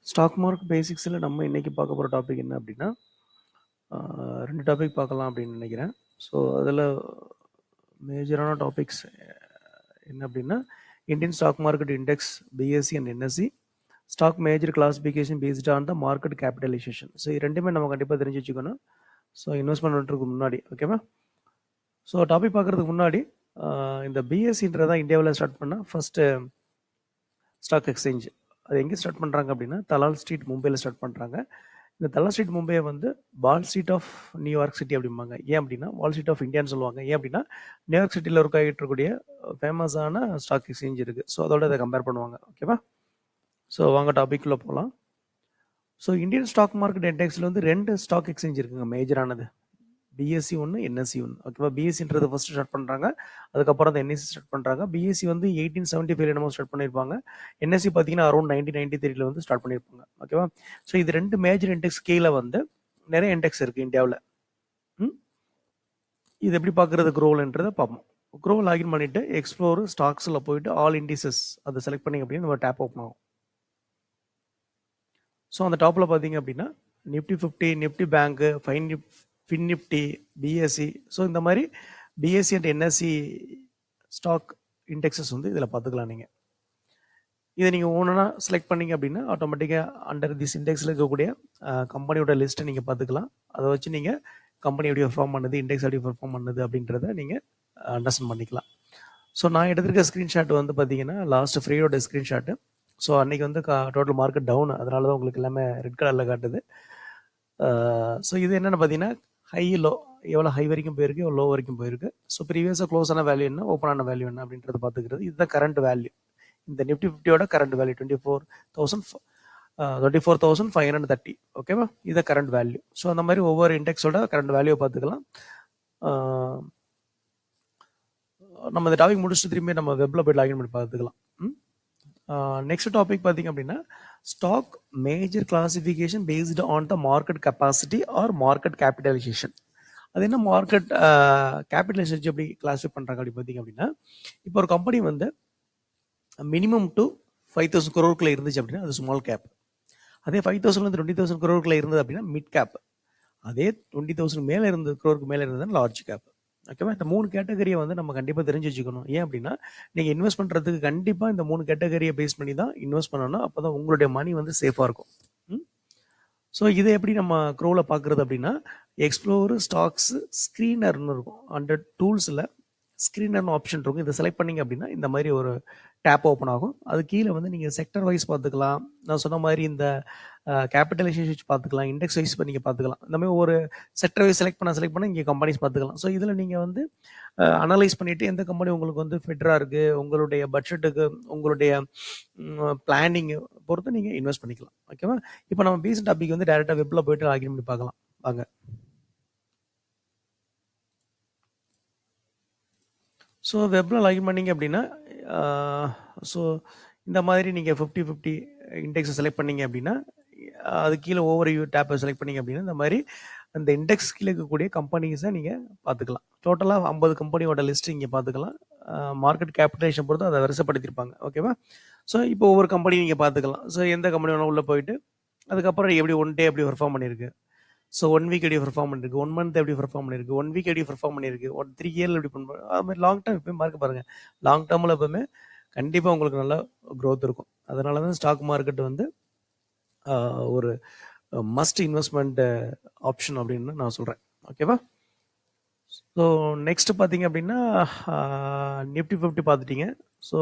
Stock market பேசிக்ஸில் நம்ம இன்றைக்கி பார்க்க போகிற டாபிக் என்ன அப்படின்னா 2 டாபிக் பார்க்கலாம் அப்படின்னு நினைக்கிறேன். ஸோ அதில் மேஜரான டாபிக்ஸ் என்ன அப்படின்னா Indian stock market index, BSE and NSE, stock major classification based on the market capitalisation. So இது ரெண்டுமே நம்ம கண்டிப்பாக தெரிஞ்சு வச்சுக்கணும். ஸோ இன்வெஸ்ட்மெண்ட் பண்ணுறதுக்கு முன்னாடி ஓகேவா. ஸோ டாபிக் பார்க்குறதுக்கு முன்னாடி இந்த பிஎஸ்சின்றதான் இந்தியாவில் ஸ்டார்ட் பண்ணால் ஃபஸ்ட்டு ஸ்டாக் எக்ஸ்சேஞ்ச். அது எங்கே ஸ்டார்ட் பண்ணுறாங்க அப்படின்னா தலால் ஸ்ட்ரீட் மும்பையில் ஸ்டார்ட் பண்ணுறாங்க. இந்த தலால் ஸ்ட்ரீட் மும்பையை வந்து wall street of New York city அப்படிம்பாங்க. ஏன் அப்படின்னா வால் ஸ்ட்ரீட் ஆஃப் இந்தியான்னு சொல்லுவாங்க. ஏன் அப்படின்னா நியூயார்க் சிட்டியில் இருக்கக்கூடிய ஃபேமஸான ஸ்டாக் எக்ஸ்சேஞ்ச் இருக்குது. ஸோ அதோட இதை கம்பேர் பண்ணுவாங்க. ஓகேவா. ஸோ வாங்க டாபிக்குள்ளே போகலாம். ஸோ இந்தியன் ஸ்டாக் மார்க்கெட் இண்டெக்ஸில் வந்து 2 ஸ்டாக் எக்ஸ்சேஞ்ச் இருக்குங்க மேஜரானது. பிஎஸ்சி ஒன்று, என்எஸ்சி ஒன்று. ஓகேவா. பிஎஸ்சின்றது ஃபர்ஸ்ட் ஸ்டார்ட் பண்ணுறாங்க, அதுக்கப்புறம் அந்த என்எஸ்சி ஸ்டார்ட் பண்ணுறாங்க. பிஎஸ்சி வந்து 1875 என்னமோ ஸ்டார்ட் பண்ணியிருப்பாங்க. என்எஸ்சி பார்த்தீங்கன்னா அரௌண்ட் 1993 வந்து ஸ்டார்ட் பண்ணியிருப்பாங்க. ஓகேவா. ஸோ இது 2 மேஜர் இண்டெக்ஸ் கீழே வந்து நிறைய இண்டெக்ஸ் இருக்குது இந்தியாவில். இது எப்படி பார்க்குறது க்ரோல்ன்றதை பார்ப்போம். க்ரோ லாகின் பண்ணிவிட்டு எக்ஸ்ப்ளோர் ஸ்டாக்ஸில் போயிட்டு ஆல் இண்டிசஸ் அதை செலக்ட் பண்ணிங்க அப்படின்னு நம்ம டேப் ஓப்பன் ஆகும். ஸோ அந்த டாப்பில் பார்த்தீங்க அப்படின்னா Nifty 50, Nifty bank, Fin Nifty, BSE. So இந்த மாதிரி BSE and NSE stock indexes வந்து இதில் பார்த்துக்கலாம். நீங்கள் இதை நீங்கள் ஒவ்வொன்றா செலக்ட் பண்ணிங்க அப்படின்னா ஆட்டோமேட்டிக்காக அண்டர் திஸ் இண்டெக்ஸில் இருக்கக்கூடிய கம்பெனியோட லிஸ்ட்டை நீங்கள் பார்த்துக்கலாம். அதை வச்சு நீங்கள் கம்பெனி எப்படி பெர்ஃபார்ம் பண்ணுது, இண்டெக்ஸ் எப்படி பெர்ஃபார்ம் பண்ணுது அப்படின்றத நீங்கள் அண்டர்ஸ்டாண்ட் பண்ணிக்கலாம். ஸோ நான் எடுத்திருக்க ஸ்க்ரீன்ஷாட் வந்து பார்த்தீங்கன்னா லாஸ்ட் ஃப்ரைடேயோட ஸ்க்ரீன்ஷாட்டு. ஸோ அன்றைக்கி வந்து டோட்டல் மார்க்கெட் டவுன், அதனால தான் உங்களுக்கு எல்லாமே ரெட் கலரில் காட்டுது. ஸோ இது என்னென்னு பார்த்தீங்கன்னா ஹை லோ, எவ்வளோ ஹை வரைக்கும் போயிருக்கு, எவ்வளோ லோ வரைக்கும் போயிருக்கு. ஸோ ப்ரீவியஸாக க்ளோஸ் ஆன வேல்யூ என்ன, ஓப்பன் ஆன வேல்யூ என்ன அப்படின்றத பார்த்துக்கிறது. இதுதான் கரண்ட் வேல்யூ. இந்த நிஃப்டி 50யோட கரண்ட் வேல்யூ 24,530. ஓகேவா. இதை கரண்ட் வேல்யூ. ஸோ அந்த மாதிரி ஒவ்வொரு இண்டெக்ஸோட கரண்ட் வேல்யூவை பார்த்துக்கலாம். நம்ம இந்த டாபிக் முடிச்சுட்டு திரும்பி நம்ம வெப்பில் போய் லாகின் பண்ணி பார்த்துக்கலாம். நெக்ஸ்ட் டாபிக் பார்த்தீங்க அப்படின்னா stock major classification based on the market capacity or market capitalisation. அது என்ன மார்க்கெட் கேபிட்டலைசேஷன் எப்படி கிளாஸிஃபை பண்ணுறாங்க அப்படி பார்த்தீங்க அப்படின்னா, இப்போ ஒரு கம்பெனி வந்து மினிமம் டு 5,000 crore இருந்துச்சு அப்படின்னா அது ஸ்மால் கேப். அதே 5,000 20,000 crore இருந்தது அப்படின்னா மிட் கேப். அதே 20,000 மேலே crore மேலே இருந்ததுன்னா லார்ஜ் கேப். ஓகேவா. இந்த 3 கேட்டகரியை வந்து நம்ம கண்டிப்பாக தெரிஞ்சு வச்சுக்கணும். ஏன் அப்படின்னா நீங்கள் இன்வெஸ்ட் பண்ணுறதுக்கு கண்டிப்பாக இந்த 3 கேட்டகரியை பேஸ் பண்ணி தான் இன்வெஸ்ட் பண்ணணும். அப்போ தான் உங்களுடைய மணி வந்து சேஃபாக இருக்கும். ஸோ இதை எப்படி நம்ம க்ரோவில் பார்க்குறது அப்படின்னா எக்ஸ்ப்ளோர் ஸ்டாக்ஸ் ஸ்க்ரீனர்னு இருக்கும். அண்டர் டூல்ஸில் ஸ்க்ரீனர்னு ஆப்ஷன் இருக்கும். இதை செலக்ட் பண்ணிங்க அப்படின்னா இந்த மாதிரி ஒரு டேப் ஓப்பன் ஆகும். அது கீழே வந்து நீங்கள் செக்டர் வைஸ் பார்த்துக்கலாம். நான் சொன்ன மாதிரி இந்த கேபிட்டலைசேஷன் வச்சு பார்த்துக்கலாம், இண்டெக்ஸ் வைஸ் நீங்கள் பார்த்துக்கலாம். இந்த மாதிரி ஒரு செக்டர் வைஸ் செலக்ட் பண்ண இங்கே கம்பெனிஸ் பார்த்துக்கலாம். ஸோ இதில் நீங்கள் வந்து அனலைஸ் பண்ணிவிட்டு எந்த கம்பெனி உங்களுக்கு வந்து ஃபிட்டராக இருக்குது, உங்களுடைய பட்ஜெட்டுக்கு, உங்களுடைய பிளானிங் பொறுத்து நீங்கள் இன்வெஸ்ட் பண்ணிக்கலாம். ஓகேவா. இப்போ நம்ம பேசிக் டாபிக் வந்து டேரெக்டாக வெப்பில் போய்ட்டு லாகின் பண்ணி பார்க்கலாம். வாங்க. ஸோ வெப்பில் லாகின் பண்ணிங்க அப்படின்னா ஸோ இந்த மாதிரி நீங்கள் 50-50 இண்டெக்ஸை செலக்ட் பண்ணிங்க அப்படின்னா அது கீழே ஓவர் வியூ டேப்பை செலக்ட் பண்ணிங்க அப்படின்னா இந்த மாதிரி அந்த இண்டெக்ஸ் கீழே இருக்கக்கூடிய கம்பெனிஸை நீங்கள் பார்த்துக்கலாம். டோட்டலாக 50 கம்பெனியோட லிஸ்ட் இங்கே பார்த்துக்கலாம். மார்க்கெட் கேபிட்டலைசேஷன் பொறுத்து அதை வரிசைப்படுத்தியிருப்பாங்க. ஓகேவா. ஸோ இப்போ ஒவ்வொரு கம்பெனி நீங்கள் பார்த்துக்கலாம். ஸோ எந்த கம்பெனி வேணால் உள்ளே போயிட்டு அதுக்கப்புறம் எப்படி 1 டே எப்படி பெர்ஃபார்ம் பண்ணியிருக்கு, ஸோ 1 வீக் எப்படி பெர்ஃபார்ம் பண்ணிருக்கு, 1 மந்த் எப்படி பெர்ஃபார்ம் பண்ணிருக்கு, 1 வீக் எப்படி பெர்ஃபார்ம் பண்ணிருக்கு, 3 இயர் எப்படி பண்ண, அது மாதிரி லாங் டேர்ம் எப்பவுமே மார்க் பாருங்கள். லாங் டேர்மில் எப்பவுமே கண்டிப்பாக உங்களுக்கு நல்ல க்ரோத் இருக்கும். அதனால தான் ஸ்டாக் மார்க்கெட் வந்து ஒரு மஸ்ட் இன்வெஸ்ட்மெண்ட் ஆப்ஷன் அப்படின்னு நான் சொல்கிறேன். ஓகேவா. ஸோ நெக்ஸ்ட் பார்த்தீங்க அப்படின்னா நிஃப்டி 50 பார்த்துட்டீங்க. ஸோ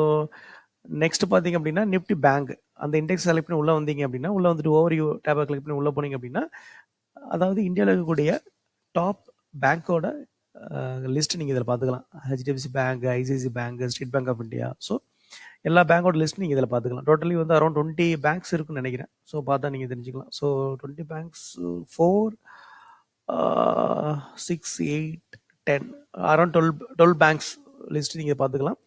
நெக்ஸ்ட் பார்த்தீங்க அப்படின்னா நிஃப்டி பேங்க். அந்த இண்டெக்ஸ் செலக்ட் பண்ணி உள்ளே வந்தீங்க அப்படின்னா உள்ளே வந்துட்டு ஓவர் யூ டேப்பை கிளிக் பண்ணி உள்ளே போனீங்க அப்படின்னா அதாவது இந்தியாவில் இருக்கக்கூடிய டாப் பேங்க்கோட லிஸ்ட் நீங்கள் இதில் பார்த்துக்கலாம். HDFC bank, ICICI bank, State Bank of India. So எல்லா பேங்கோட லிஸ்ட் நீங்கள் இதில் பார்த்துக்கலாம். டோட்டலி வந்து அரௌண்ட் 20 பேங்க்ஸ் இருக்குன்னு நினைக்கிறேன். ஸோ பார்த்தா நீங்கள் தெரிஞ்சுக்கலாம். So 20 banks 4 6 8 10 around 12 banks list நீங்கள் பார்த்துக்கலாம்.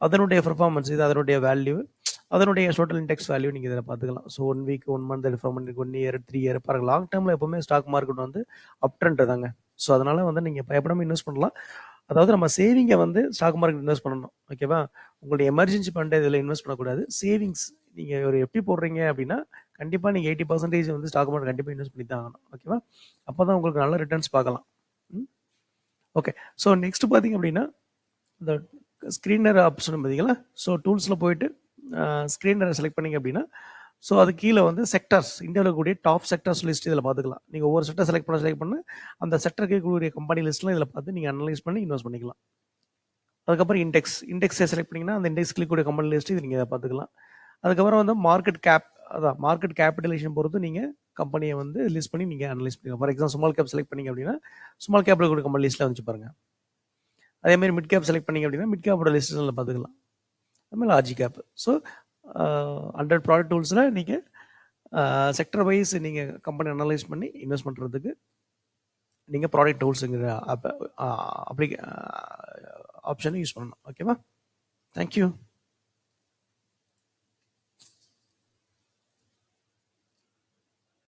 அதனுடைய பெர்ஃபார்மன்ஸ், இது அதனுடைய வேல்யூ, அதனுடைய டோட்டல் இண்டெக்ஸ் வேல்யூ நீங்கள் இதில் பார்த்துக்கலாம். ஸோ 1 வீக் 1 மந்த் பெர்ஃபார்ம் பண்ணிருக்கு, 1 இயர் 3 இயர் பாருங்க. லாங் டேர்மில் எப்போவுமே ஸ்டாக் மார்க்கெட் வந்து அப் ட்ரெண்ட் தாங்க. ஸோ அதனால் வந்து நீங்கள் பயப்படாமல் இன்வெஸ்ட் பண்ணலாம். அதாவது நம்ம சேவிங்கை வந்து ஸ்டாக் மார்க்கெட் இன்வெஸ்ட் பண்ணணும். ஓகேவா. உங்களுடைய எமர்ஜென்சி ஃபண்ட் இதில் இன்வெஸ்ட் பண்ணக்கூடாது. சேவிங்ஸ் நீங்கள் ஒரு எப்படி போடுறீங்க அப்படின்னா கண்டிப்பாக நீங்கள் 80% வந்து ஸ்டாக் மார்க்கெட் கண்டிப்பாக இன்வெஸ்ட் பண்ணி தான் ஆகணும். ஓகேவா? அப்போ தான் உங்களுக்கு நல்ல ரிட்டர்ன்ஸ் பார்க்கலாம். ஓகே. ஸோ நெக்ஸ்ட் பார்த்தீங்க அப்படின்னா இந்த ஸ்க்ரீனர் ஆப்ஷன் பார்த்தீங்களா? ஸோ டூல்ஸில் போயிட்டு ஸ்க்ரீனரை செலக்ட் பண்ணிங்க அப்படின்னா ஸோ அது கீழே வந்து செக்டர்ஸ், இந்தியாவில் கூடிய டாப் செக்டர்ஸ் லிஸ்ட் இதில் பார்த்துக்கலாம். நீங்கள் ஒவ்வொரு செக்டர் செலக்ட் பண்ண அந்த செக்டருக்கு கூடிய கம்பெனி லிஸ்ட்லாம் இதில் பார்த்து நீங்கள் அனலைஸ் பண்ணி இன்வெஸ்ட் பண்ணிக்கலாம். அதுக்கப்புறம் இண்டெக்ஸை செலக்ட் பண்ணிங்கன்னா அந்த இண்டெக்ஸ் கூடிய கம்பெனி லிஸ்ட் இது நீங்கள் பார்த்துக்கலாம். அதுக்கப்புறம் வந்து மார்க்கெட் கேபிட்டலேஷன் பொறுத்து நீங்கள் கம்பெனியை வந்து லிஸ்ட் பண்ணி நீங்கள் அனலைஸ் பண்ணிக்கலாம். For example small cap select பண்ணிங்க அப்படின்னா ஸ்மால் கேப்பில் கூடிய கம்பெனி லிஸ்ட்டில் வந்து பாருங்கள். அதேமாதிரி மிட் கேப் செலக்ட் பண்ணிங்க அப்படின்னா மிட் கேப்போட லிஸ்ட்டில் பார்த்துக்கலாம். அதுமாதிரி லார்ஜ் கேப். ஸோ 100 ப்ராடக்ட் டூல்ஸில் நீங்கள் செக்டர் வைஸ் நீங்கள் கம்பெனி அனலைஸ் பண்ணி இன்வெஸ்ட் பண்ணுறதுக்கு நீங்கள் ப்ராடக்ட் டூல்ஸுங்கிற ஆப்ஷனை யூஸ் பண்ணணும். ஓகேவா? தேங்க்யூ.